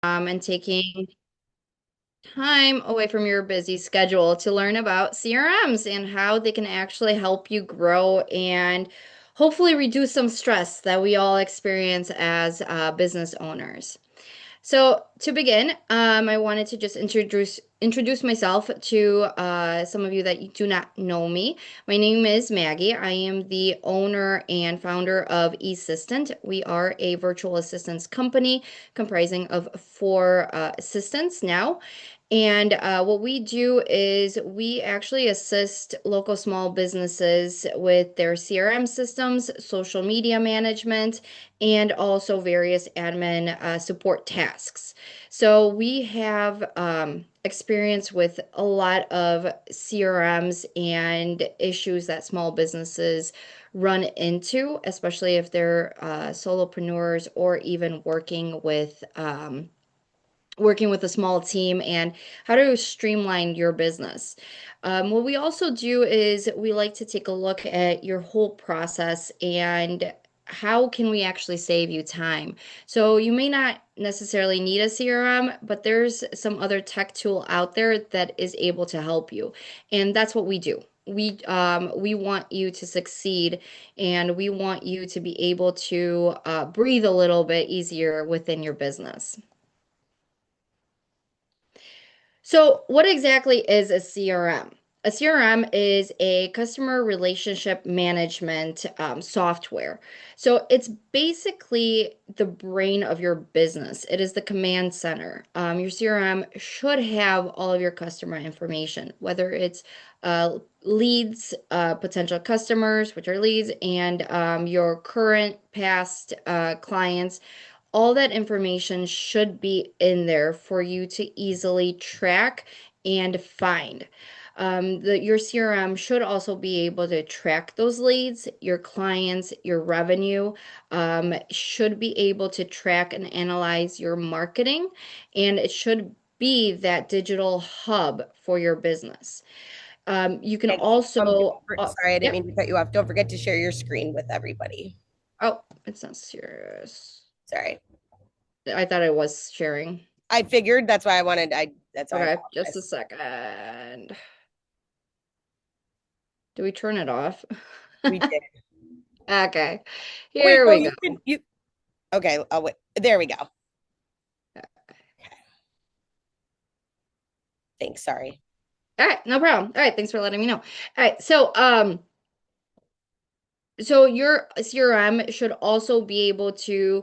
and taking time away from your busy schedule to learn about CRMs and how they can actually help you grow and hopefully reduce some stress that we all experience as business owners. So to begin, I wanted to just introduce myself to some of you that do not know me. My name is Maggie. I am the owner and founder of E-Ssistant. We are a virtual assistance company comprising of four assistants now. And what we do is we actually assist local small businesses with their CRM systems, social media management, and also various admin support tasks. So we have experience with a lot of CRMs and issues that small businesses run into, especially if they're solopreneurs or even working with a small team and how to streamline your business. What we also do is we like to take a look at your whole process and how can we actually save you time. So you may not necessarily need a CRM, but there's some other tech tool out there that is able to help you. And that's what we do. We want you to succeed and we want you to be able to breathe a little bit easier within your business. So, what exactly is a CRM? A CRM is a customer relationship management software. So, it's basically the brain of your business. It is the command center. Your CRM should have all of your customer information, whether it's leads, potential customers, which are leads, and your current, past clients. All that information should be in there for you to easily track and find. Your CRM should also be able to track those leads, your clients, your revenue, should be able to track and analyze your marketing, and it should be that digital hub for your business. You can And also, sorry, I didn't yep. mean to cut you off. Don't forget to share your screen with everybody. Oh, it's not serious. Sorry. I thought I was sharing. I figured that's why I wanted that's why I Okay, just a apologize. second. Do we turn it off? We did. Okay, Wait, here no, we go. you can you okay, oh wait. There we go. Thanks, sorry. All right, no problem. All right, thanks for letting me know. All right, so your CRM should also be able to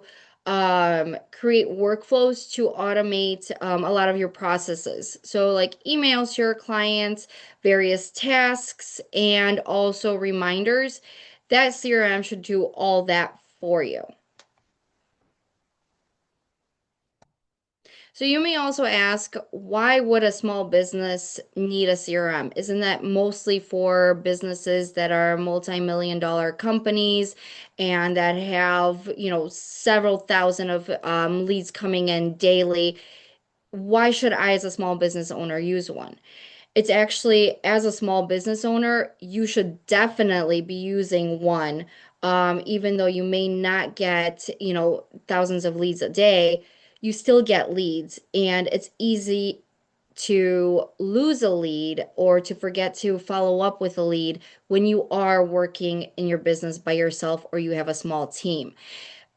create workflows to automate a lot of your processes. So like emails to your clients, various tasks, and also reminders. That CRM should do all that for you. So you may also ask, why would a small business need a CRM? Isn't that mostly for businesses that are multi-million dollar companies and that have, several thousand of leads coming in daily? Why should I, as a small business owner, use one? It's actually, as a small business owner, you should definitely be using one, even though you may not get, thousands of leads a day, you still get leads, and it's easy to lose a lead or to forget to follow up with a lead when you are working in your business by yourself or you have a small team.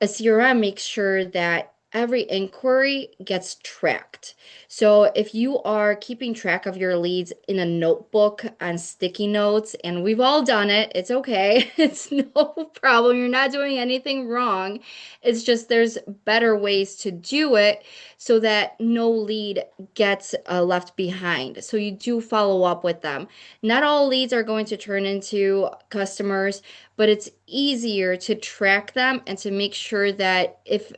A CRM makes sure that every inquiry gets tracked. So if you are keeping track of your leads in a notebook on sticky notes, and we've all done it, it's okay. It's no problem. You're not doing anything wrong. It's just there's better ways to do it so that no lead gets left behind. So you do follow up with them. Not all leads are going to turn into customers, but it's easier to track them and to make sure that if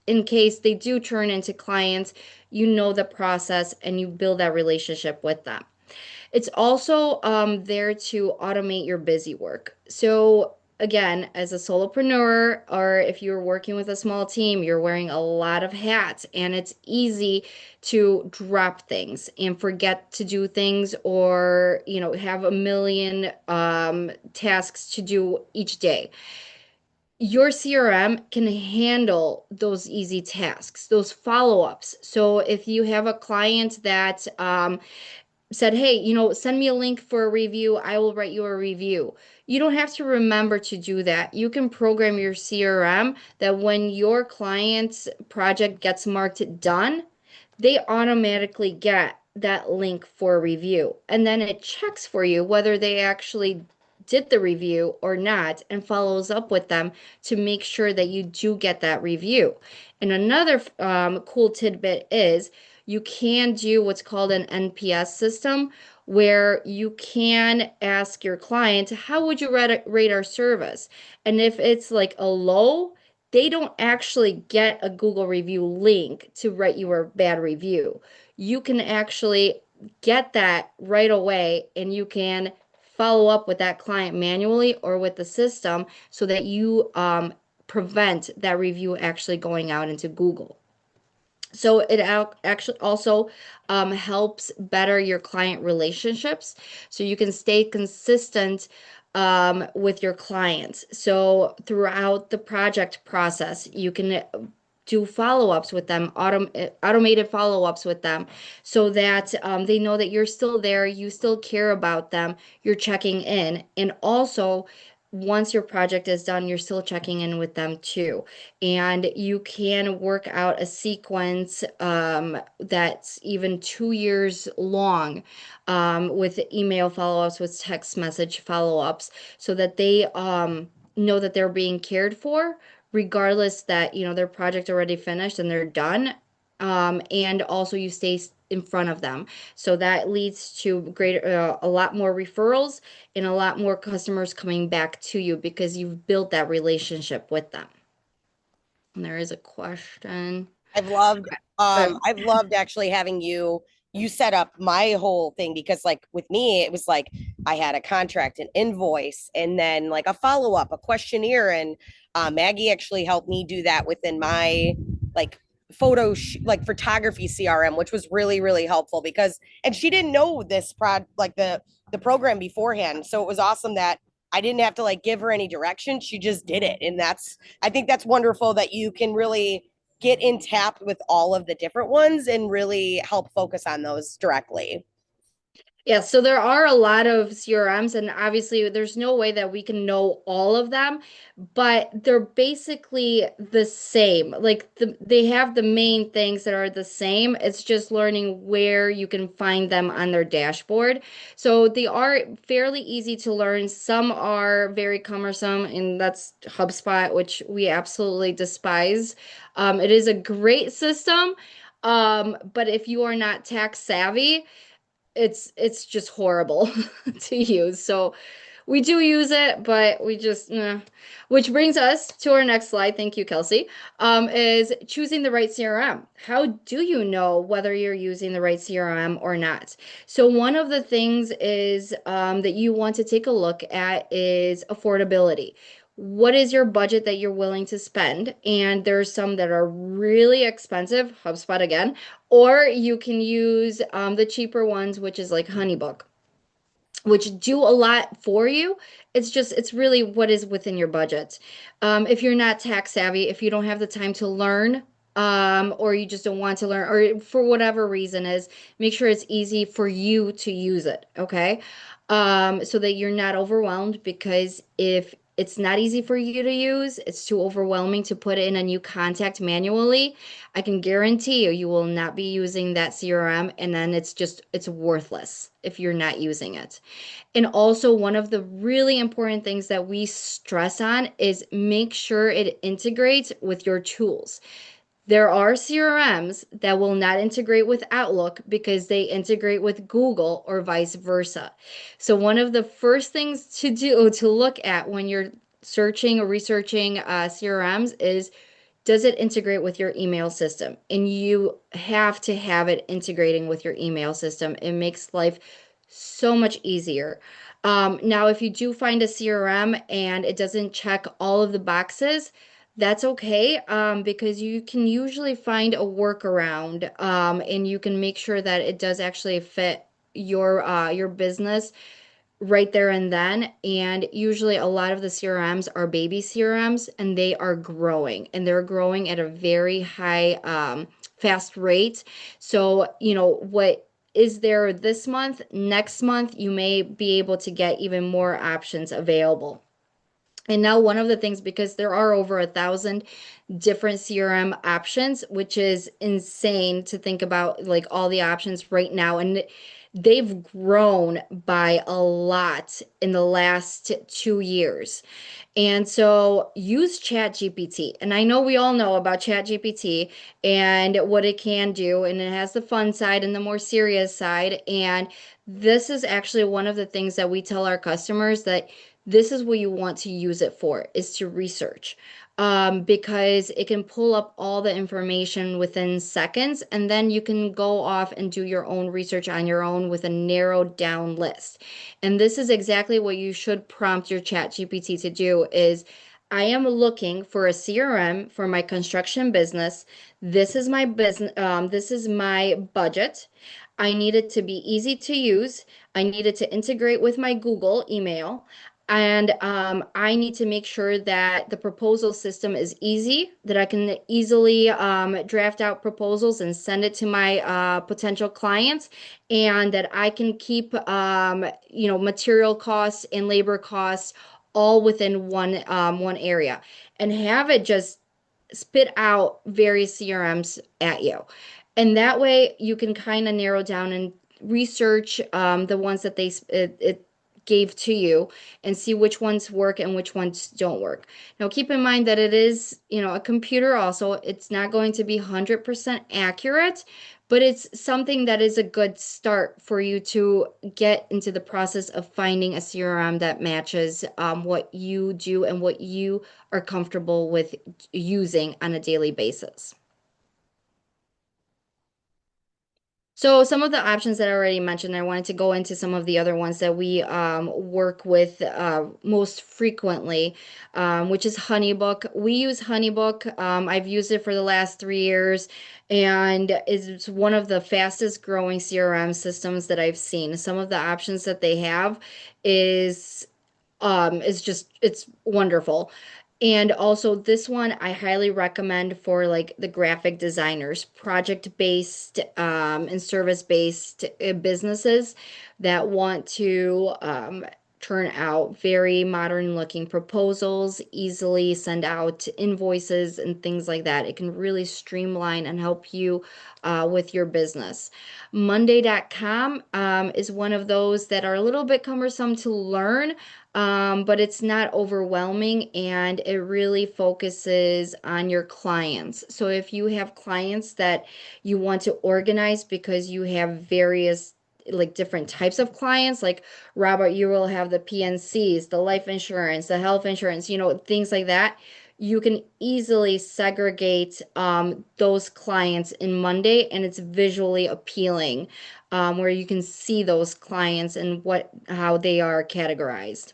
in case they do turn into clients, you know the process and you build that relationship with them. It's also there to automate your busy work. So, again, as a solopreneur, or if you're working with a small team, you're wearing a lot of hats, and it's easy to drop things and forget to do things, or have a million tasks to do each day. your CRM can handle those easy tasks, those follow-ups. So if you have a client that said, hey, send me a link for a review, I will write you a review. You don't have to remember to do that. You can program your CRM that when your client's project gets marked done, they automatically get that link for a review. And then it checks for you whether they actually did the review or not and follows up with them to make sure that you do get that review. And another cool tidbit is you can do what's called an NPS system where you can ask your client, how would you rate our service? And if it's like a low, they don't actually get a Google review link to write you a bad review. You can actually get that right away and you can follow up with that client manually or with the system so that you prevent that review actually going out into Google. So it actually also helps better your client relationships so you can stay consistent with your clients. So throughout the project process, you can do follow-ups with them, automated follow-ups with them, so that they know that you're still there, you still care about them, you're checking in. And also, once your project is done, you're still checking in with them too. And you can work out a sequence that's even 2 years long with email follow-ups, with text message follow-ups, so that they know that they're being cared for, regardless that, their project already finished and they're done. And also you stay in front of them. So that leads to a lot more referrals and a lot more customers coming back to you because you've built that relationship with them. And there is a question. I've loved But I've loved actually having you set up my whole thing because like with me it was like I had a contract, an invoice, and then like a follow-up, a questionnaire, and Maggie actually helped me do that within my like like photography CRM, which was really really helpful because and she didn't know this prod like the program beforehand, so it was awesome that I didn't have to like give her any direction. She just did it. And I think that's wonderful that you can really get in tap with all of the different ones and really help focus on those directly. yeah, so there are a lot of CRMs, and obviously there's no way that we can know all of them, but they're basically the same. Like they have the main things that are the same. It's just learning where you can find them on their dashboard. So they are fairly easy to learn. Some are very cumbersome, and that's HubSpot, which we absolutely despise. It is a great system, but if you are not tax savvy, it's just horrible to use. So we do use it, but we just which brings us to our next slide. Thank you, Kelsey. Is choosing the right CRM. How do you know whether you're using the right CRM or not? So one of the things is that you want to take a look at is affordability. What is your budget that you're willing to spend? And there's some that are really expensive, HubSpot again, or you can use the cheaper ones, which is like HoneyBook, which do a lot for you. It's really what is within your budget. If you're not tax savvy, if you don't have the time to learn, or you just don't want to learn, or for whatever reason is, make sure it's easy for you to use it, okay? So that you're not overwhelmed, because if it's not easy for you to use, it's too overwhelming to put in a new contact manually, I can guarantee you, you will not be using that CRM, and then it's worthless if you're not using it. And also, one of the really important things that we stress on is make sure it integrates with your tools. There are CRMs that will not integrate with Outlook because they integrate with Google or vice versa. So, one of the first things to do to look at when you're searching or researching CRMs is, does it integrate with your email system? And you have to have it integrating with your email system. It makes life so much easier. Now, if you do find a CRM and it doesn't check all of the boxes, that's okay, because you can usually find a workaround, and you can make sure that it does actually fit your business right there and then. And usually a lot of the CRMs are baby CRMs and they are growing and they're growing at a very high, fast rate. So, what is there this month? Next month, you may be able to get even more options available. And now, one of the things, because there are over 1,000 different CRM options, which is insane to think about, like all the options right now. And they've grown by a lot in the last 2 years. And so use ChatGPT. And I know we all know about ChatGPT and what it can do, and it has the fun side and the more serious side. And this is actually one of the things that we tell our customers that this is what you want to use it for, is to research. Because it can pull up all the information within seconds, and then you can go off and do your own research on your own with a narrowed down list. And this is exactly what you should prompt your chat GPT to do is I am looking for a CRM for my construction business. This is my business, this is my budget. I need it to be easy to use. I need it to integrate with my Google email. And I need to make sure that the proposal system is easy, that I can easily draft out proposals and send it to my potential clients, and that I can keep, material costs and labor costs all within one area, and have it just spit out various CRMs at you. And that way you can kind of narrow down and research the ones that it gave to you and see which ones work and which ones don't work. Now, keep in mind that it is, a computer also. It's not going to be 100% accurate, but it's something that is a good start for you to get into the process of finding a CRM that matches what you do and what you are comfortable with using on a daily basis. So some of the options that I already mentioned, I wanted to go into some of the other ones that we work with most frequently, which is HoneyBook. We use HoneyBook. I've used it for the last 3 years, and it's one of the fastest growing CRM systems that I've seen. Some of the options that they have is it's wonderful. And also this one I highly recommend for like the graphic designers, project-based and service-based businesses that want to turn out very modern looking proposals, easily send out invoices and things like that. It can really streamline and help you with your business. Monday.com is one of those that are a little bit cumbersome to learn, but it's not overwhelming and it really focuses on your clients. So if you have clients that you want to organize because you have various like different types of clients, like Robert, you will have the PNCs, the life insurance, the health insurance, things like that. You can easily segregate those clients in Monday, and it's visually appealing, where you can see those clients and how they are categorized.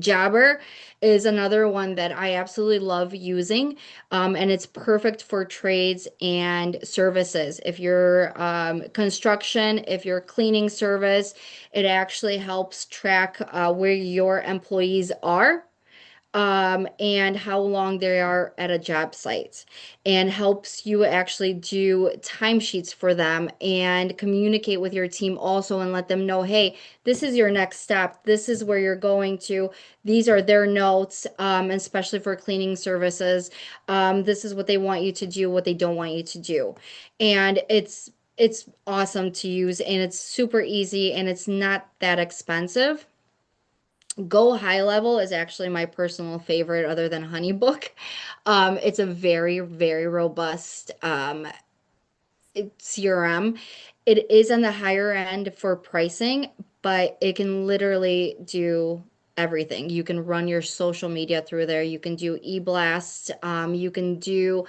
Jabber is another one that I absolutely love using, and it's perfect for trades and services. If you're construction, if you're cleaning service, it actually helps track where your employees are, and how long they are at a job site, and helps you actually do timesheets for them and communicate with your team also and let them know, hey, this is your next step. This is where you're going to. These are their notes, especially for cleaning services. This is what they want you to do, what they don't want you to do. And it's awesome to use and it's super easy and it's not that expensive. Go High Level is actually my personal favorite other than HoneyBook. It's a very, very robust CRM. It is on the higher end for pricing, but it can literally do everything. You can run your social media through there. You can do e-blasts. You can do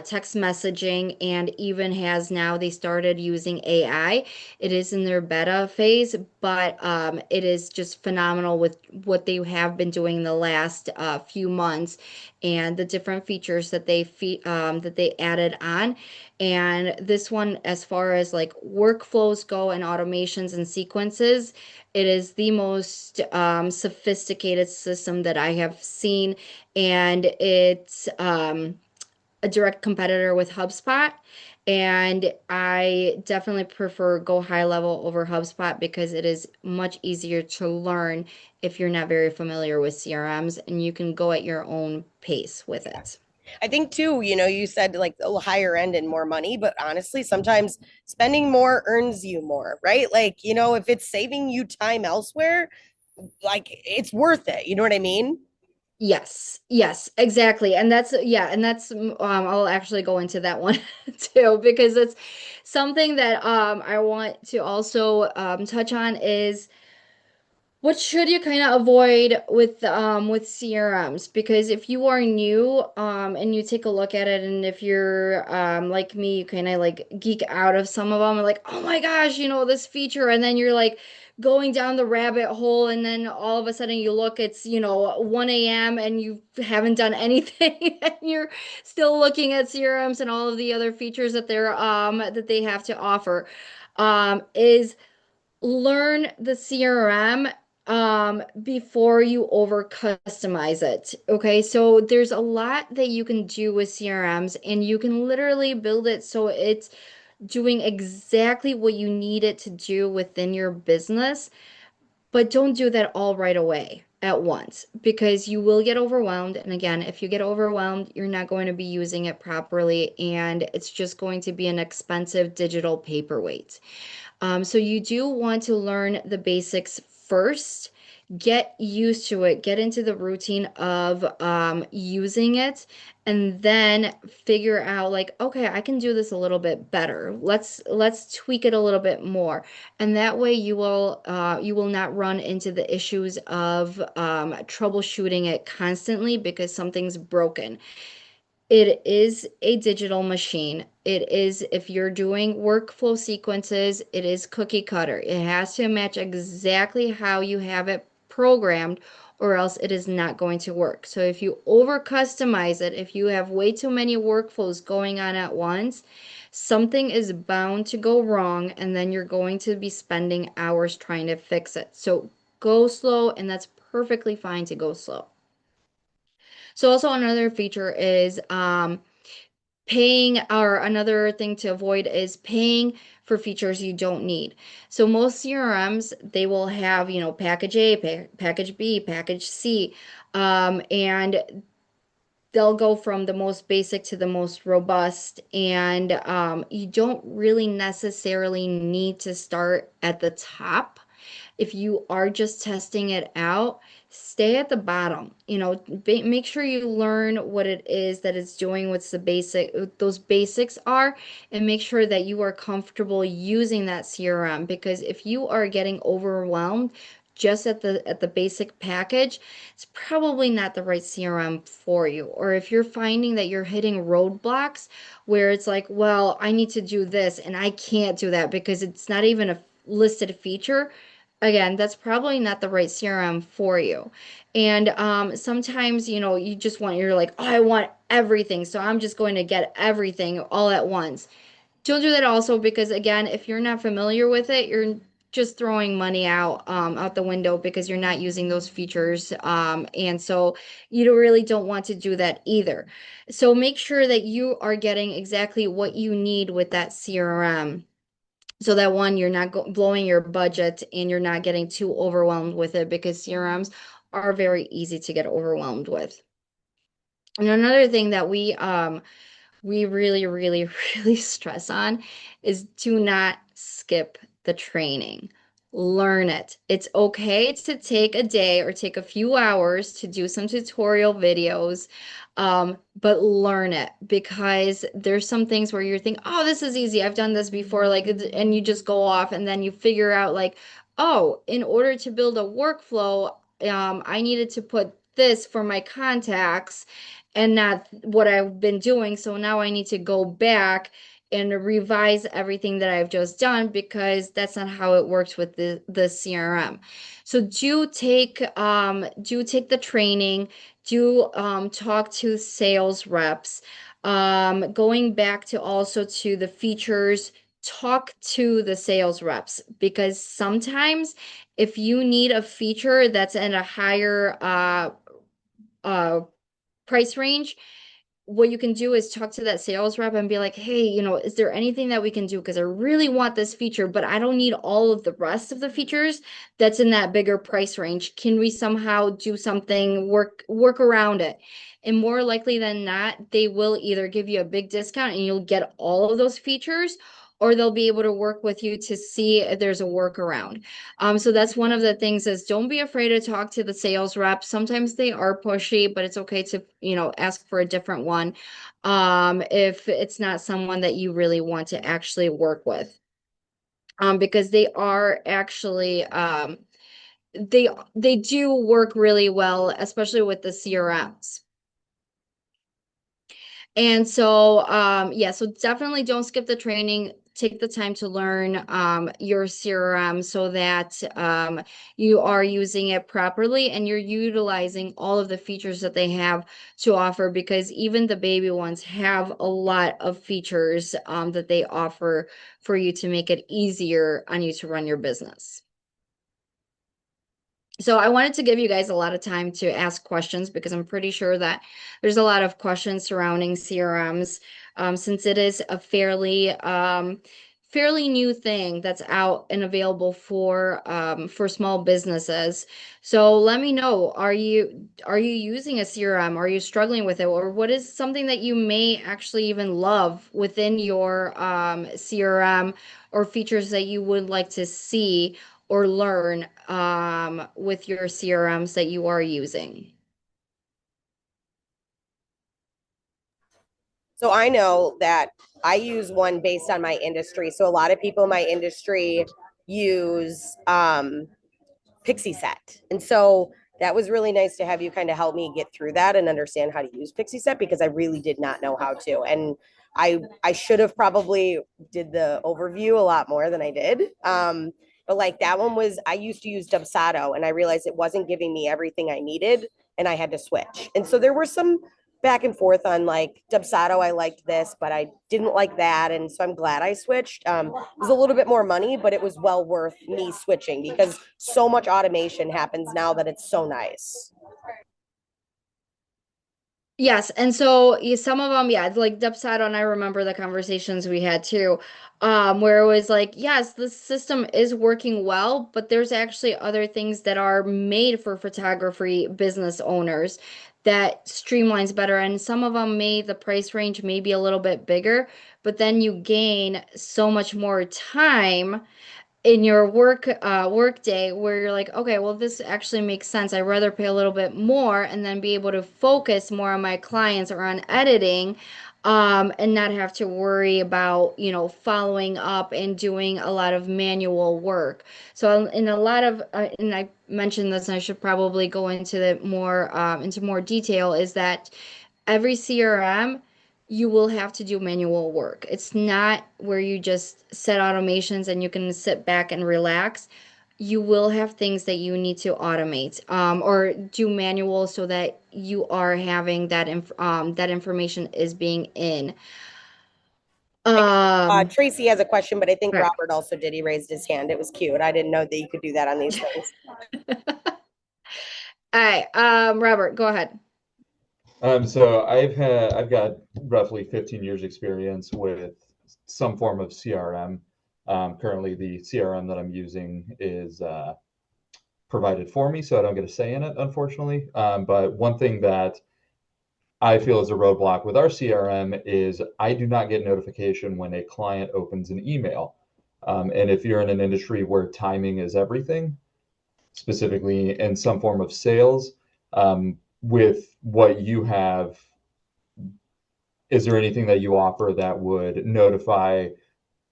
text messaging, and even has now they started using AI. It is in their beta phase, but it is just phenomenal with what they have been doing the last few months and the different features that that they added on. And this one, as far as like workflows go and automations and sequences, it is the most sophisticated system that I have seen. And it's a direct competitor with HubSpot. And I definitely prefer Go High Level over HubSpot because it is much easier to learn if you're not very familiar with CRMs, and you can go at your own pace with Yeah. it. I think too, you said like a higher end and more money, but honestly, sometimes spending more earns you more, right? Like, if it's saving you time elsewhere, like it's worth it. You know what I mean? Yes, yes, exactly. And that's, yeah, and that's, I'll actually go into that one too, because it's something that I want to also touch on is what should you kind of avoid with CRMs? Because if you are new and you take a look at it, and if you're like me, you kind of like geek out of some of them, and like, oh my gosh, this feature, and then you're like going down the rabbit hole, and then all of a sudden you look, it's 1 a.m. and you haven't done anything, and you're still looking at CRMs and all of the other features that they have to offer. Is learn the CRM before you over customize it. Okay, so there's a lot that you can do with CRMs, and you can literally build it so it's doing exactly what you need it to do within your business, but don't do that all right away at once because you will get overwhelmed. And again, if you get overwhelmed, you're not going to be using it properly, and it's just going to be an expensive digital paperweight. So you do want to learn the basics first, get used to it, get into the routine of using it, and then figure out like, okay, I can do this a little bit better. Let's tweak it a little bit more, and that way you will not run into the issues of troubleshooting it constantly because something's broken. It is a digital machine. It is, if you're doing workflow sequences, it is cookie cutter. It has to match exactly how you have it programmed, or else it is not going to work. So if you over customize it, if you have way too many workflows going on at once, something is bound to go wrong, and then you're going to be spending hours trying to fix it. So go slow, and that's perfectly fine to go slow. So also another feature is paying, or another thing to avoid is paying for features you don't need. So most CRMs, they will have, package A, package B, package C, and they'll go from the most basic to the most robust. And you don't really necessarily need to start at the top. If you are just testing it out, stay at the bottom. Make sure you learn what it is that it's doing, what's the those basics are, and make sure that you are comfortable using that CRM. Because if you are getting overwhelmed just at the basic package, it's probably not the right CRM for you. Or if you're finding that you're hitting roadblocks where it's like, well, I need to do this and I can't do that because it's not even a listed feature. Again, that's probably not the right CRM for you. And sometimes, you just you're like, oh, I want everything. So I'm just going to get everything all at once. Don't do that also because, again, if you're not familiar with it, you're just throwing money out the window because you're not using those features. And so really don't want to do that either. So make sure that you are getting exactly what you need with that CRM. So that one, you're not blowing your budget and you're not getting too overwhelmed with it because CRMs are very easy to get overwhelmed with. And another thing that we really, really, really stress on is do not skip the training. Learn it. It's okay to take a day or take a few hours to do some tutorial videos, but learn it because there's some things where you think, oh, this is easy. I've done this before, like, and you just go off and then you figure out, like, oh, in order to build a workflow, I needed to put this for my contacts and not what I've been doing. So now I need to go back and revise everything that I've just done because that's not how it works with the CRM. So do take the training, do talk to sales reps. Going back to also to the features, talk to the sales reps because sometimes if you need a feature that's in a higher uh price range, what you can do is talk to that sales rep and be like, hey, is there anything that we can do? Because I really want this feature, but I don't need all of the rest of the features that's in that bigger price range. Can we somehow do something, work around it? And more likely than not, they will either give you a big discount and you'll get all of those features, or they'll be able to work with you to see if there's a workaround. So that's one of the things is don't be afraid to talk to the sales rep. Sometimes they are pushy, but it's okay to, ask for a different one. If it's not someone that you really want to actually work with. Because they are actually they do work really well, especially with the CRMs. And so, yeah, so definitely don't skip the training. Take the time to learn your CRM so that you are using it properly and you're utilizing all of the features that they have to offer because even the baby ones have a lot of features that they offer for you to make it easier on you to run your business. So I wanted to give you guys a lot of time to ask questions because I'm pretty sure that there's a lot of questions surrounding CRMs, since it is a fairly new thing that's out and available for small businesses. So let me know, are you using a CRM? Are you struggling with it? Or what is something that you may actually even love within your CRM or features that you would like to see or learn with your CRMs that you are using? So I know that I use one based on my industry. So a lot of people in my industry use Pixie Set. And so that was really nice to have you kind of help me get through that and understand how to use Pixie Set because I really did not know how to. And I should have probably did the overview a lot more than I did. But like that one was I used to use Dubsado and I realized it wasn't giving me everything I needed and I had to switch. And so there were some back and forth on like Dubsado, I liked this, but I didn't like that. And so I'm glad I switched. It was a little bit more money, but it was well worth me switching because so much automation happens now that it's so nice. Yes, and so yeah, some of them, yeah, like Dubsado, and I remember the conversations we had too, where it was like, yes, the system is working well, but there's actually other things that are made for photography business owners that streamlines better, and some of them may the price range may be a little bit bigger, but then you gain so much more time in your work day where you're like, okay, well, this actually makes sense. I'd rather pay a little bit more and then be able to focus more on my clients or on editing, and not have to worry about, following up and doing a lot of manual work. So in a lot of, and I mentioned this, and I should probably go into into more detail, is that every CRM, you will have to do manual work. It's not where you just set automations and you can sit back and relax. You will have things that you need to automate, or do manual so that you are having that information is being in. Um, Tracy has a question, but I think right. Robert also did. He raised his hand. It was cute. I didn't know that you could do that on these things. All right, Robert, go ahead. So I've got roughly 15 years experience with some form of CRM. Currently, the CRM that I'm using is provided for me, so I don't get a say in it, unfortunately. But one thing that I feel is a roadblock with our CRM is I do not get notification when a client opens an email. And if you're in an industry where timing is everything, specifically in some form of sales, with what you have, is there anything that you offer that would notify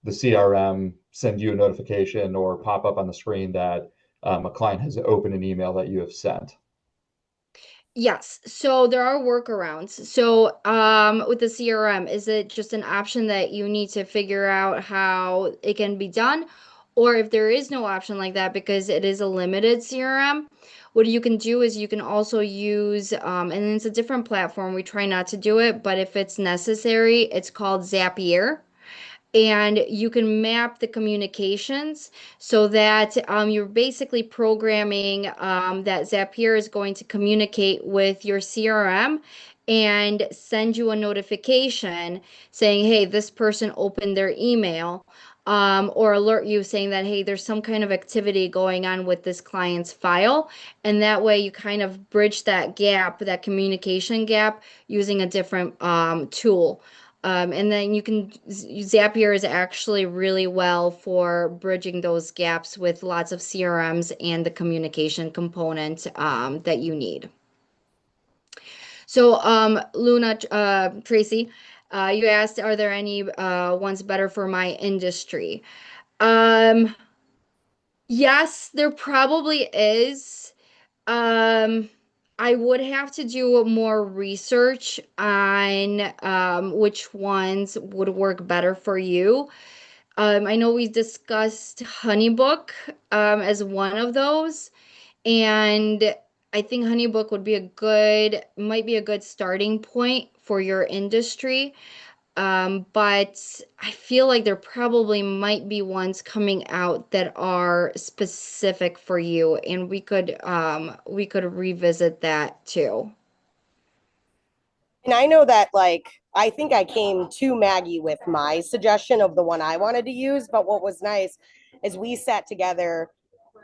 the CRM, send you a notification, or pop up on the screen that a client has opened an email that you have sent? Yes, so there are workarounds. So, with the CRM, is it just an option that you need to figure out how it can be done, Or if there is no option like that because it is a limited CRM, what you can do is you can also use, and it's a different platform. We try not to do it, but if it's necessary, it's called Zapier, and you can map the communications so that you're basically programming that Zapier is going to communicate with your CRM and send you a notification saying, hey, this person opened their email. Or alert you saying that, hey, there's some kind of activity going on with this client's file. And that way you kind of bridge that gap, that communication gap, using a different tool. And then you can, Zapier is actually really well for bridging those gaps with lots of CRMs and the communication component that you need. So, Luna, Tracy, you asked, are there any ones better for my industry? Um, yes, there probably is. Um, I would have to do more research on which ones would work better for you. I know we discussed HoneyBook as one of those, and I think HoneyBook would be might be a good starting point for your industry. But I feel like there probably might be ones coming out that are specific for you, and we could revisit that too. And I know that, like, I think I came to Maggie with my suggestion of the one I wanted to use. But what was nice is we sat together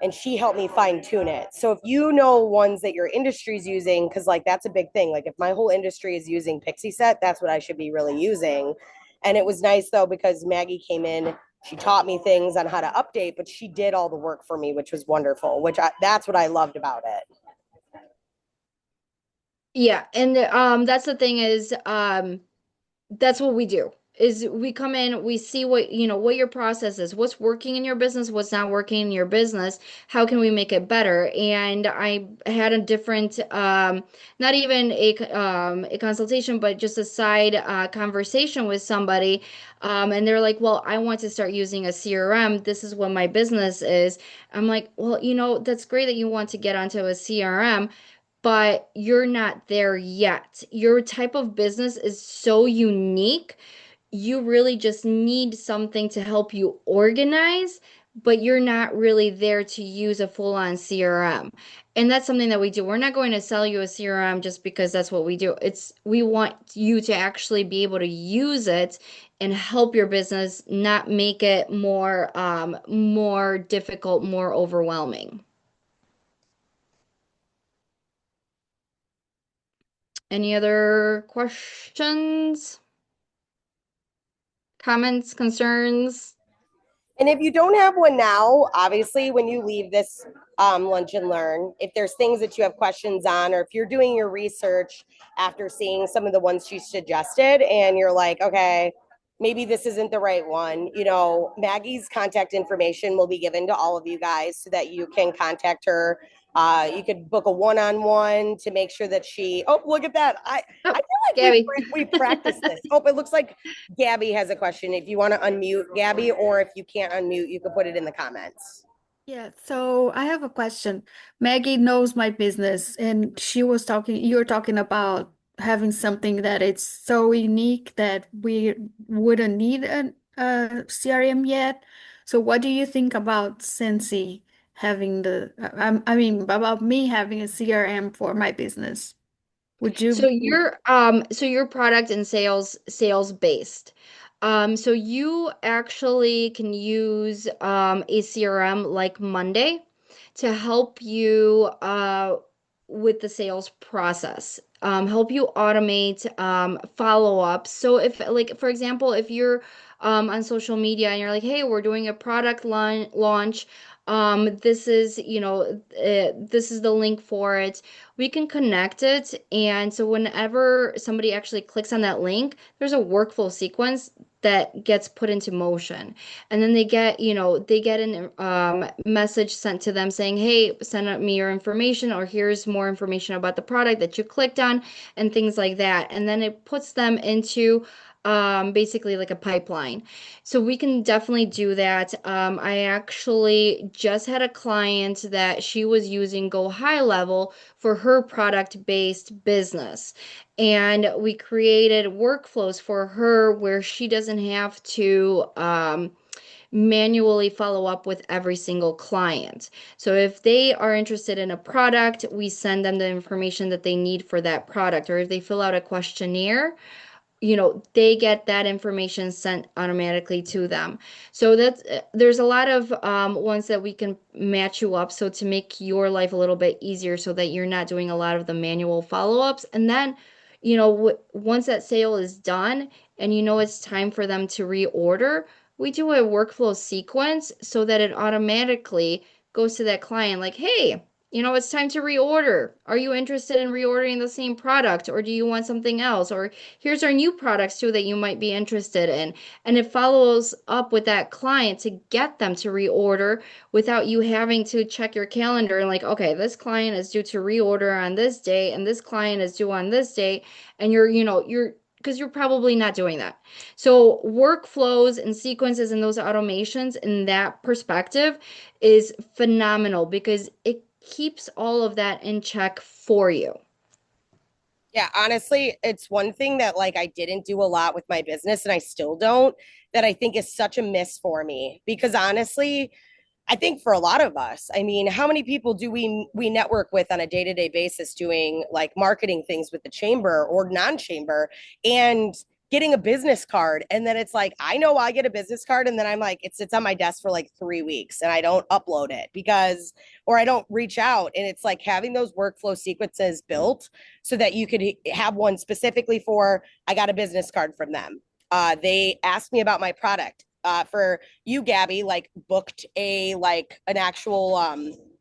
and she helped me fine tune it. So if you know ones that your industry's using, because like that's a big thing. Like if my whole industry is using Pixie Set, that's what I should be really using. And it was nice though, because Maggie came in, she taught me things on how to update, but she did all the work for me, which was wonderful, that's what I loved about it. Yeah, and that's the thing is that's what we do is we come in, we see what, what your process is, what's working in your business, what's not working in your business, how can we make it better. And I had a different not even a consultation, but just a side conversation with somebody, and they're like, well, I want to start using a CRM, this is what my business is. I'm like, well, that's great that you want to get onto a CRM, but you're not there yet. Your type of business is so unique. You really just need something to help you organize, but you're not really there to use a full-on CRM. And that's something that we do. We're not going to sell you a CRM just because that's what we do. We want you to actually be able to use it and help your business, not make it more difficult, more overwhelming. Any other questions, comments, concerns? And if you don't have one now, obviously, when you leave this lunch and learn, if there's things that you have questions on, or if you're doing your research after seeing some of the ones she suggested, and you're like, okay, maybe this isn't the right one, Maggie's contact information will be given to all of you guys so that you can contact her. You could book a one-on-one to make sure that oh, look at that. I Oh, feel like Gabby. we practiced this. Oh, it looks like Gabby has a question. If you want to unmute Gabby, or if you can't unmute, you can put it in the comments. Yeah, so I have a question. Maggie knows my business, and you were talking about having something that it's so unique that we wouldn't need a CRM yet. So what do you think about Sensi having I mean, about me having a CRM for my business? Would So you? your product and sales based. So you actually can use a CRM like Monday to help you with the sales process. Help you automate follow-up. So if, like, for example, if you're on social media and you're like, hey, we're doing a product launch, this is, this is the link for it, we can connect it. And so whenever somebody actually clicks on that link, there's a workflow sequence that gets put into motion. And then they get an message sent to them saying, hey, send me your information, or here's more information about the product that you clicked on, and things like that. And then it puts them into basically like a pipeline. So we can definitely do that. I actually just had a client that she was using Go High Level for her product-based business. And we created workflows for her where she doesn't have to manually follow up with every single client. So if they are interested in a product, we send them the information that they need for that product. Or if they fill out a questionnaire, they get that information sent automatically to them. So that's there's a lot of ones that we can match you up so to make your life a little bit easier so that you're not doing a lot of the manual follow-ups. And then, once that sale is done and it's time for them to reorder, we do a workflow sequence so that it automatically goes to that client like, hey, it's time to reorder. Are you interested in reordering the same product or do you want something else? Or here's our new products too that you might be interested in. And it follows up with that client to get them to reorder without you having to check your calendar and like, okay, this client is due to reorder on this day and this client is due on this day. And because you're probably not doing that. So workflows and sequences and those automations in that perspective is phenomenal because it keeps all of that in check for you. Yeah, honestly, it's one thing that like I didn't do a lot with my business and I still don't, that I think is such a miss for me because honestly, I think for a lot of us, I mean, how many people do we network with on a day-to-day basis doing like marketing things with the chamber or non-chamber and getting a business card and then it's like I know I get a business card and then I'm like it sits on my desk for like 3 weeks and I don't upload it because or I don't reach out and it's like having those workflow sequences built so that you could have one specifically for I got a business card from them. They asked me about my product. For you, Gabby, like booked a like an actual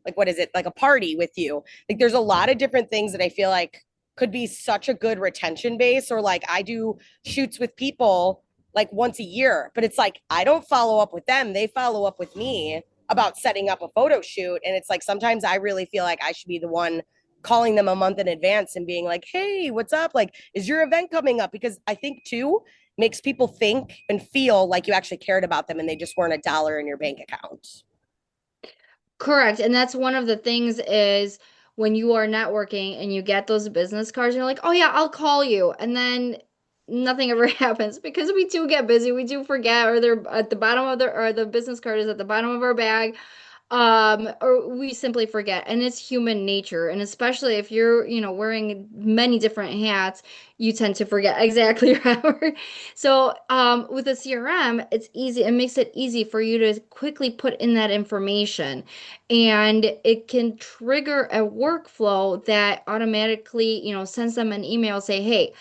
like what is it like a party with you. Like there's a lot of different things that I feel like could be such a good retention base. Or like I do shoots with people like once a year, but it's like I don't follow up with them. They follow up with me about setting up a photo shoot. And it's like sometimes I really feel like I should be the one calling them a month in advance and being like, hey, what's up? Like, is your event coming up? Because I think too, makes people think and feel like you actually cared about them and they just weren't a dollar in your bank account. Correct. And that's one of the things is when you are networking and you get those business cards, you're like, oh yeah, I'll call you. And then nothing ever happens because we do get busy. We do forget, or they're at the bottom of or the business card is at the bottom of our bag. Or we simply forget. And it's human nature. And especially if you're, wearing many different hats, you tend to forget exactly right. So, with a CRM, it's easy. It makes it easy for you to quickly put in that information, and it can trigger a workflow that automatically, sends them an email, say, "Hey,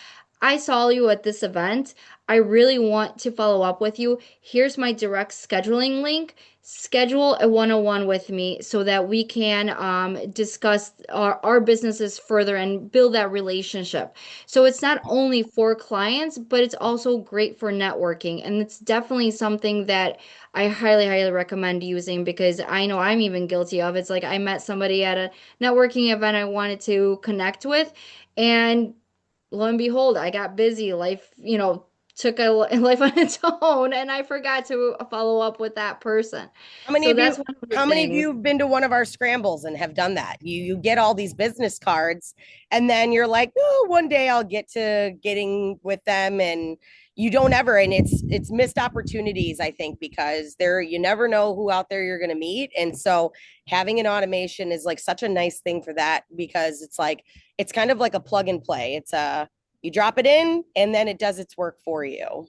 I saw you at this event. I really want to follow up with you. Here's my direct scheduling link. Schedule a one-on-one with me so that we can discuss our businesses further and build that relationship." So it's not only for clients, but it's also great for networking. And it's definitely something that I highly, highly recommend using because I know I'm even guilty of. It's like I met somebody at a networking event I wanted to connect with, and lo and behold, I got busy. Life, took a life on its own, and I forgot to follow up with that person. How many So of that's you one of the how many of things. you have been to one of our scrambles and have done that? You get all these business cards and then you're like, "Oh, one day I'll get to getting with them." And you don't ever and it's missed opportunities, I think, because there you never know who out there you're going to meet. And so having an automation is like such a nice thing for that because it's like it's kind of like a plug and play. It's a you drop it in and then it does its work for you.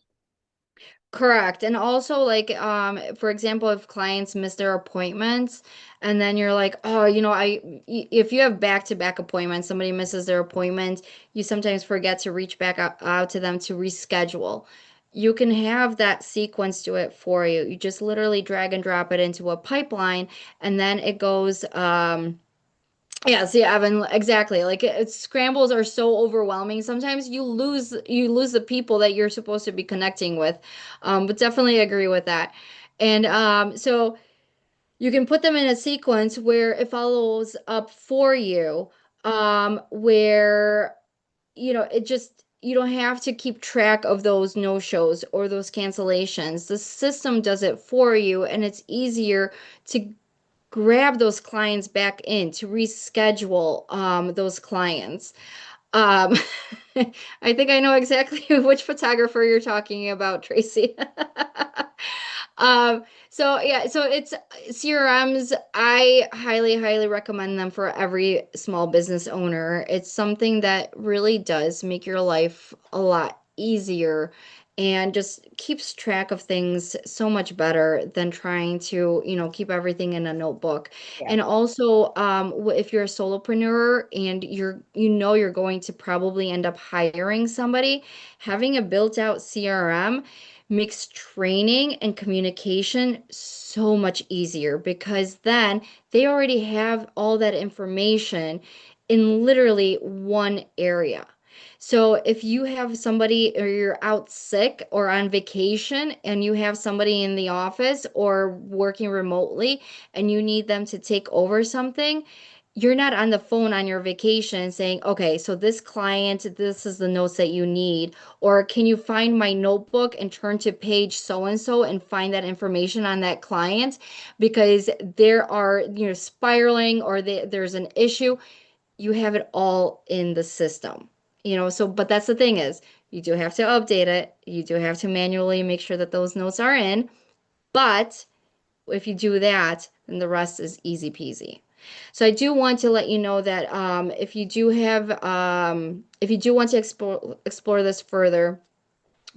Correct. And also like for example, if clients miss their appointments and then you're like, "Oh, if you have back-to-back appointments, somebody misses their appointment, you sometimes forget to reach back out to them to reschedule." You can have that sequence do it for you. You just literally drag and drop it into a pipeline and then it goes yeah, see, Evan, exactly. Like scrambles are so overwhelming. Sometimes you lose the people that you're supposed to be connecting with. But definitely agree with that. And so you can put them in a sequence where it follows up for you, where it just you don't have to keep track of those no-shows or those cancellations. The system does it for you, and it's easier to grab those clients back in, to reschedule those clients. Um, I think I know exactly which photographer you're talking about, Tracy. So yeah, so it's CRMs. I highly, highly recommend them for every small business owner. It's something that really does make your life a lot easier and just keeps track of things so much better than trying to, keep everything in a notebook. Yeah. And also, if you're a solopreneur and you're going to probably end up hiring somebody, having a built out CRM makes training and communication so much easier because then they already have all that information in literally one area. So if you have somebody or you're out sick or on vacation and you have somebody in the office or working remotely and you need them to take over something, you're not on the phone on your vacation saying, okay, so this client, this is the notes that you need. Or can you find my notebook and turn to page so and so and find that information on that client because there are, spiraling or there's an issue. You have it all in the system. So but that's the thing is you do have to update it. You do have to manually make sure that those notes are in. But if you do that, then the rest is easy peasy. So I do want to let you know that if you do want to explore this further,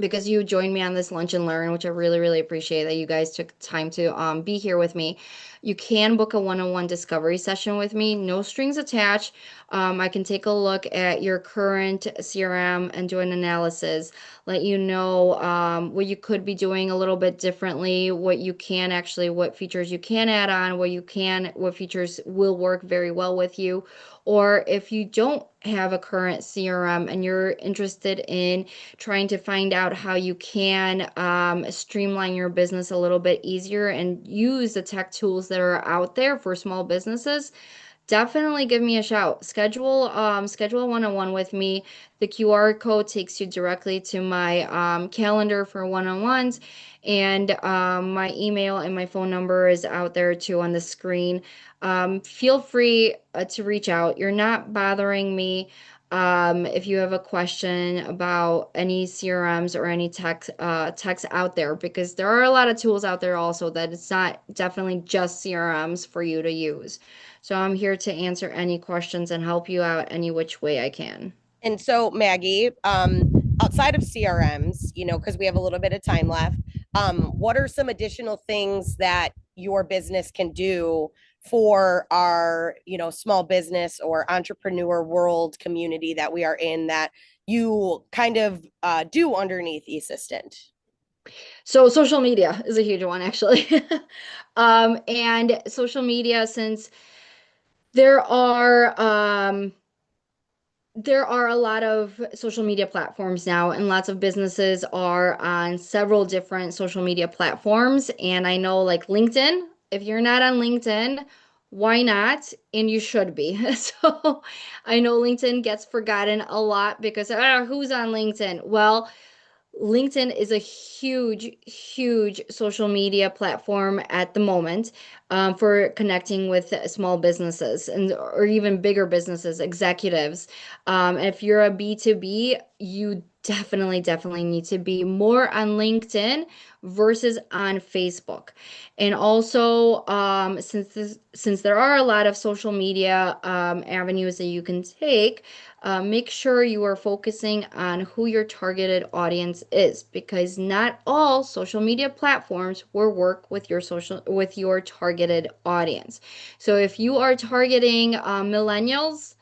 because you joined me on this lunch and learn, which I really, really appreciate that you guys took time to be here with me. You can book a one-on-one discovery session with me, no strings attached. I can take a look at your current CRM and do an analysis, let you know what you could be doing a little bit differently, what features you can add on, what features will work very well with you. Or if you don't have a current CRM and you're interested in trying to find out how you can streamline your business a little bit easier and use the tech tools that are out there for small businesses, definitely give me a shout. Schedule a one-on-one with me. The QR code takes you directly to my calendar for one-on-ones, and my email and my phone number is out there too on the screen. Feel free to reach out. You're not bothering me. If you have a question about any CRMs or any techs out there, because there are a lot of tools out there also that it's not definitely just CRMs for you to use. So I'm here to answer any questions and help you out any which way I can. And so, Maggie, outside of CRMs, because we have a little bit of time left, what are some additional things that your business can do for our, small business or entrepreneur world community that we are in that you kind of do underneath E-Ssistant? So social media is a huge one, actually. And social media, since there are there are a lot of social media platforms now, and lots of businesses are on several different social media platforms. And I know, like LinkedIn, if you're not on LinkedIn, why not? And you should be. So I know LinkedIn gets forgotten a lot because who's on LinkedIn? Well, LinkedIn is a huge, huge social media platform at the moment for connecting with small businesses and or even bigger businesses, executives. If you're a B2B, you definitely, definitely need to be more on LinkedIn versus on Facebook. And also, since there are a lot of social media avenues that you can take, make sure you are focusing on who your targeted audience is because not all social media platforms will work with your targeted audience. So if you are targeting millennials,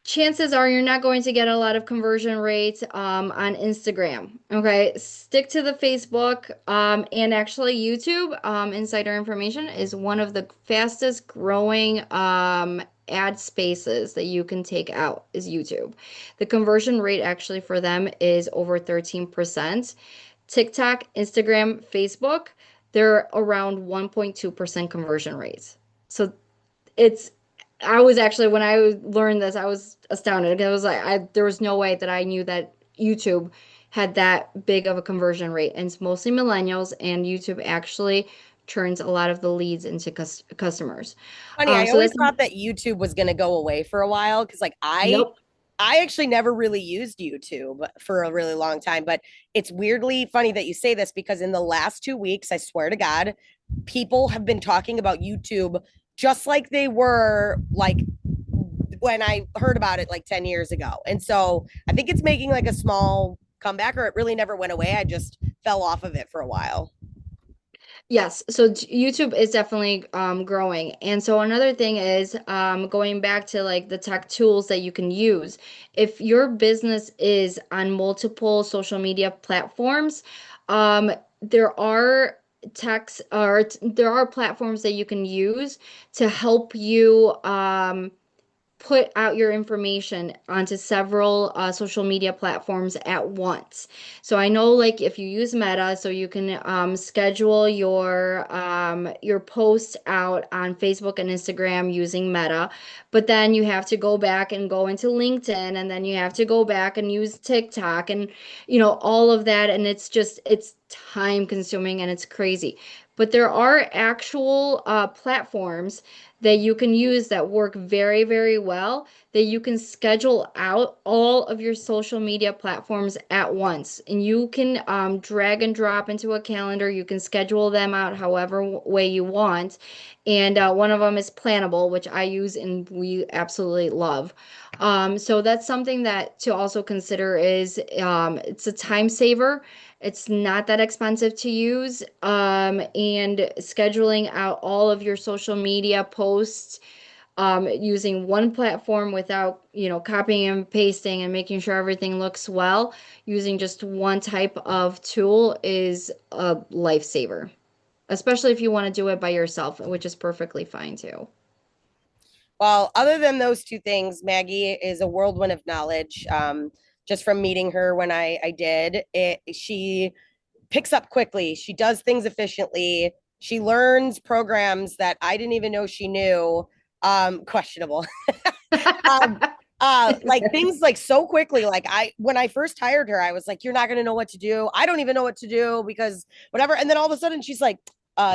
chances are you're not going to get a lot of conversion rates on Instagram. Okay, stick to the Facebook and actually YouTube. Insider information is one of the fastest growing ad spaces that you can take out is YouTube. The conversion rate actually for them is over 13%. TikTok, Instagram, Facebook, they're around 1.2% conversion rates. So it's I was actually, when I learned this, I was astounded. It was like, there was no way that I knew that YouTube had that big of a conversion rate. And it's mostly millennials, and YouTube actually turns a lot of the leads into customers. Funny, I So always that's, thought that YouTube was going to go away for a while because like nope. I actually never really used YouTube for a really long time, but it's weirdly funny that you say this because in the last 2 weeks, I swear to God, people have been talking about YouTube just like they were like when I heard about it like 10 years ago. And so I think it's making like a small comeback, or it really never went away. I just fell off of it for a while. Yes, so YouTube is definitely growing. And so another thing is going back to like the tech tools that you can use. If your business is on multiple social media platforms, there are techs or there are platforms that you can use to help you put out your information onto several social media platforms at once. So I know like if you use Meta, so you can schedule your posts out on Facebook and Instagram using Meta, but then you have to go back and go into LinkedIn, and then you have to go back and use TikTok, and all of that, and it's time consuming and it's crazy. But there are actual platforms that you can use that work very, very well, that you can schedule out all of your social media platforms at once. And you can drag and drop into a calendar. You can schedule them out however way you want. And one of them is Plannable, which I use and we absolutely love. So that's something that to also consider is it's a time saver. It's not that expensive to use. And scheduling out all of your social media posts using one platform without, copying and pasting and making sure everything looks well, using just one type of tool is a lifesaver, especially if you want to do it by yourself, which is perfectly fine too. Well, other than those two things, Maggie is a whirlwind of knowledge. Just from meeting her when I did it, she picks up quickly. She does things efficiently. She learns programs that I didn't even know she knew. Questionable. um, like things like so quickly. Like when I first hired her, I was like, "You're not going to know what to do. I don't even know what to do because whatever." And then all of a sudden, she's like,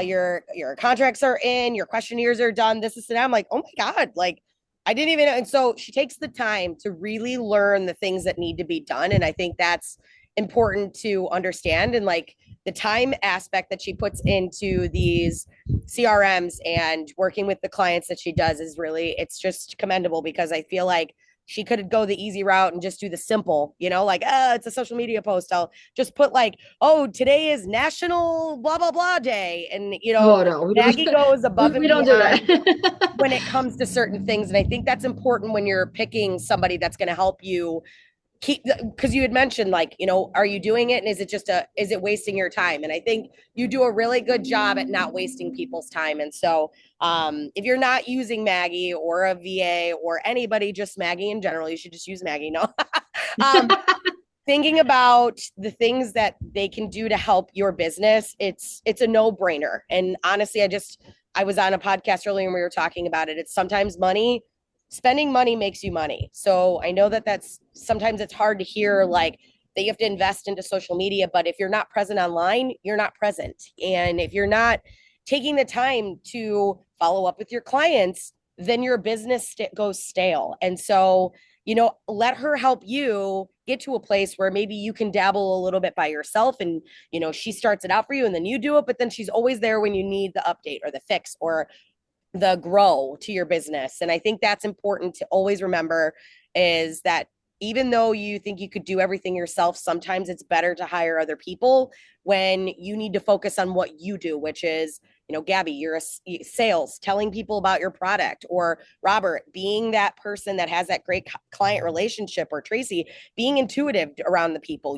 your contracts are in, your questionnaires are done. This is," and I'm like, "Oh my god!" Like I didn't even know. And so she takes the time to really learn the things that need to be done, and I think that's important to understand. And like the time aspect that she puts into these CRMs and working with the clients that she does is really, it's just commendable because I feel like she could go the easy route and just do the simple, like, it's a social media post. I'll just put like, oh, today is National blah, blah, blah day. And, Oh no, we don't, Maggie goes above and we don't do beyond that. when it comes to certain things. And I think that's important when you're picking somebody that's going to help you keep, because you had mentioned like, are you doing it, and is it wasting your time? And I think you do a really good job at not wasting people's time. And so if you're not using Maggie or a VA or anybody, just Maggie in general, you should just use Maggie. No. um, Thinking about the things that they can do to help your business, it's a no-brainer. And honestly, I was on a podcast earlier and we were talking about it. It's sometimes spending money makes you money. So I know that that's sometimes it's hard to hear like that you have to invest into social media, but if you're not present online, you're not present. And if you're not taking the time to follow up with your clients, then your business goes stale. And so, let her help you get to a place where maybe you can dabble a little bit by yourself, and, she starts it out for you and then you do it, but then she's always there when you need the update or the fix or the grow to your business. And I think that's important to always remember, is that even though you think you could do everything yourself, sometimes it's better to hire other people when you need to focus on what you do, which is, Gabby, you're a sales, telling people about your product, or Robert, being that person that has that great client relationship, or Tracy, being intuitive around the people.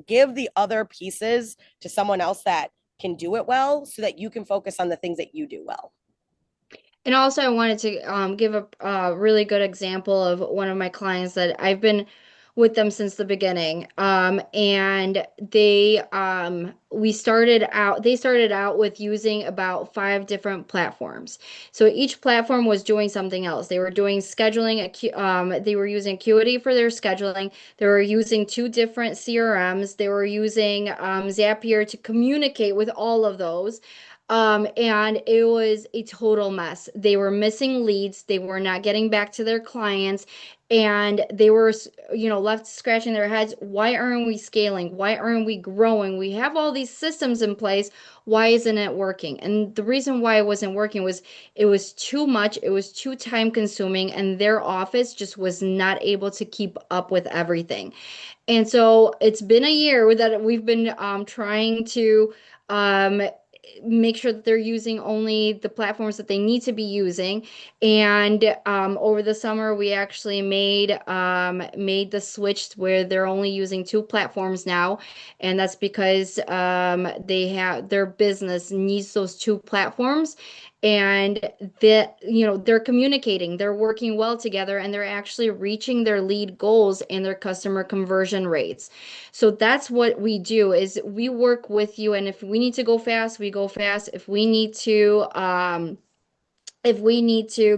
Give the other pieces to someone else that can do it well so that you can focus on the things that you do well. And also, I wanted to give a really good example of one of my clients that I've been with them since the beginning. And they started out with using about 5 different platforms. So each platform was doing something else. They were doing scheduling, they were using Acuity for their scheduling. They were using 2 different CRMs. They were using Zapier to communicate with all of those. And it was a total mess. They were missing leads. They were not getting back to their clients. And they were, left scratching their heads. Why aren't we scaling? Why aren't we growing? We have all these systems in place. Why isn't it working? And the reason why it wasn't working was it was too much. It was too time consuming, and their office just was not able to keep up with everything. And so it's been a year that we've been trying to um, make sure that they're using only the platforms that they need to be using. And over the summer, we actually made the switch where they're only using 2 platforms now, and that's because they have their business needs those 2 platforms, and that they're communicating, they're working well together, and they're actually reaching their lead goals and their customer conversion rates. So that's what we do is we work with you, and if we need to go fast, we go fast. If we need to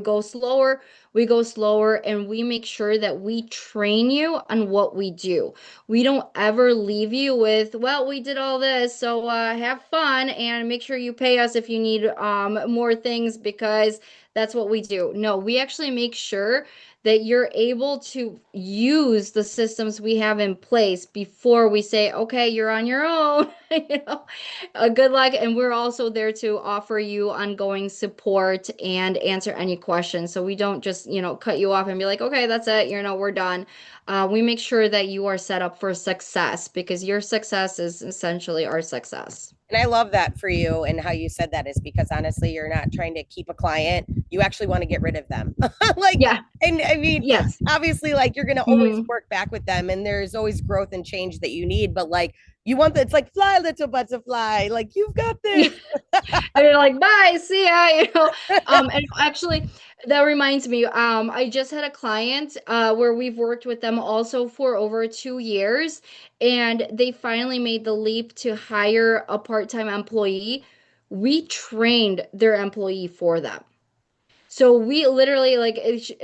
go slower, we go slower, and we make sure that we train you on what we do. We don't ever leave you with, well, we did all this, so have fun and make sure you pay us if you need more things, because that's what we do. No, we actually make sure that you're able to use the systems we have in place before we say, okay, you're on your own. you know, good luck. And we're also there to offer you ongoing support and answer any questions. So we don't just, cut you off and be like, okay, that's it. We're done. We make sure that you are set up for success, because your success is essentially our success. And I love that for you, and how you said that is because honestly, you're not trying to keep a client. You actually want to get rid of them. Like, Yeah. and I mean, Yes. obviously, like you're going to always Mhm. work back with them, and there's always growth and change that you need. But like, you want that, it's like fly, little butterfly. Like, you've got this. And you're like, bye, see ya. And actually, that reminds me, I just had a client where we've worked with them also for over 2 years, and they finally made the leap to hire a part-time employee. We trained their employee for them. So we literally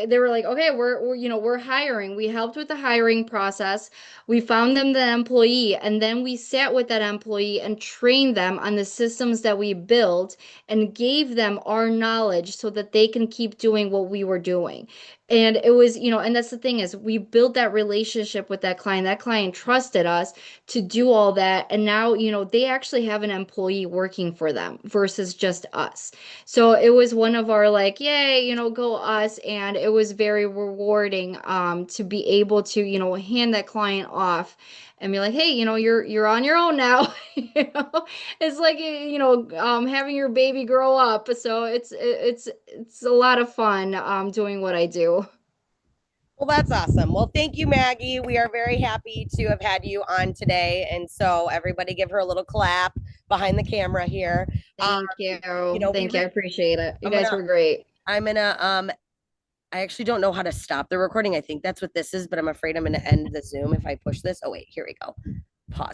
they were like, okay, we're hiring. We helped with the hiring process. We found them the employee, and then we sat with that employee and trained them on the systems that we built and gave them our knowledge so that they can keep doing what we were doing. And it was, and that's the thing is we built that relationship with that client. That client trusted us to do all that. And now, they actually have an employee working for them versus just us. So it was one of our like, yay, go us. And it was very rewarding to be able to, hand that client off and be like, hey, you're on your own now. It's like, having your baby grow up. So it's a lot of fun doing what I do. Well, that's awesome. Well, thank you, Maggie. We are very happy to have had you on today. And so, everybody, give her a little clap behind the camera here. Thank you. We Thank you. I appreciate it. You I'm guys gonna were great. I'm gonna I actually don't know how to stop the recording. I think that's what this is, but I'm afraid I'm gonna end the Zoom if I push this. Oh wait, here we go.